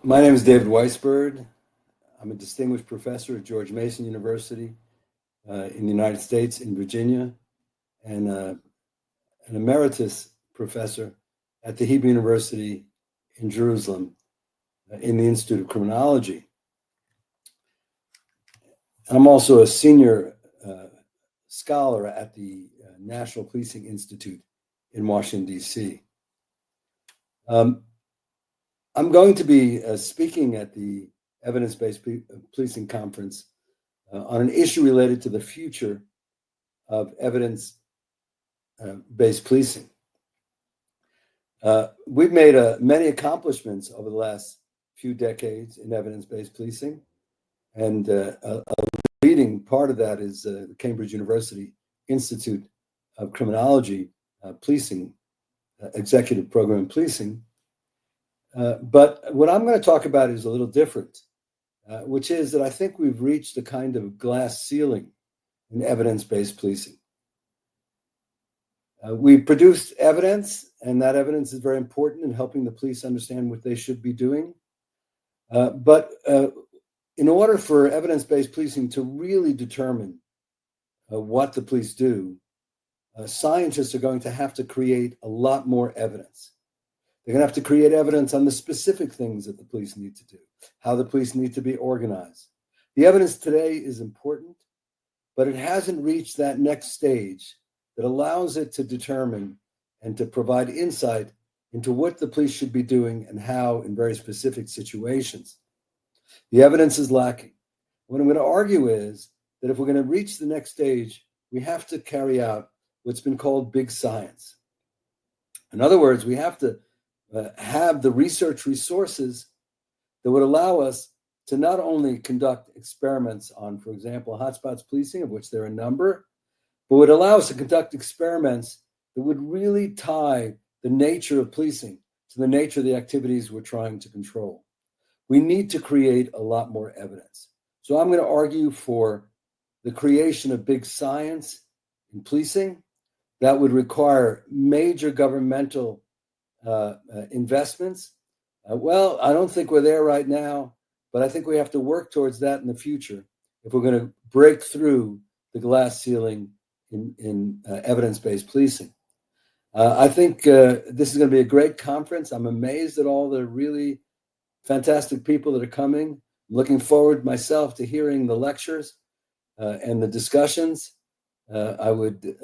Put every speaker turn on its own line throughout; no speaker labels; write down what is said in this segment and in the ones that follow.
My name is David Weisburd. I'm a distinguished professor at George Mason University in the United States, in Virginia, and an emeritus professor at the Hebrew University in Jerusalem in the Institute of Criminology. I'm also a senior scholar at the National Policing Institute in Washington, D.C. I'm going to be speaking at the Evidence-Based Policing Conference on an issue related to the future of evidence-based policing. We've made many accomplishments over the last few decades in evidence-based policing, and a leading part of that is the Cambridge University Institute of Criminology Policing, Executive Program Policing. But what I'm going to talk about is a little different, which is that I think we've reached a kind of glass ceiling in evidence-based policing. We produced evidence, and that evidence is very important in helping the police understand what they should be doing. But in order for evidence-based policing to really determine what the police do, scientists are going to have to create a lot more evidence. They're going to have to create evidence on the specific things that the police need to do, how the police need to be organized. The evidence today is important, but it hasn't reached that next stage that allows it to determine and to provide insight into what the police should be doing and how in very specific situations. The evidence is lacking. What I'm going to argue is that if we're going to reach the next stage, we have to carry out what's been called big science. In other words, we have to have the research resources that would allow us to not only conduct experiments on, for example, hotspots policing, of which there are a number, but would allow us to conduct experiments that would really tie the nature of policing to the nature of the activities we're trying to control. We need to create a lot more evidence. So I'm going to argue for the creation of big science in policing that would require major governmental investments. Well, I don't think we're there right now, but I think we have to work towards that in the future if we're going to break through the glass ceiling in evidence-based policing. I think this is going to be a great conference. I'm amazed at all the really fantastic people that are coming. I'm looking forward myself to hearing the lectures and the discussions. I would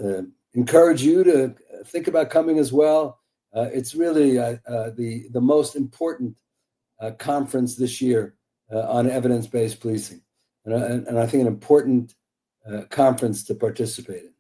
encourage you to think about coming as well. It's really the most important conference this year on evidence-based policing, and I think an important conference to participate in.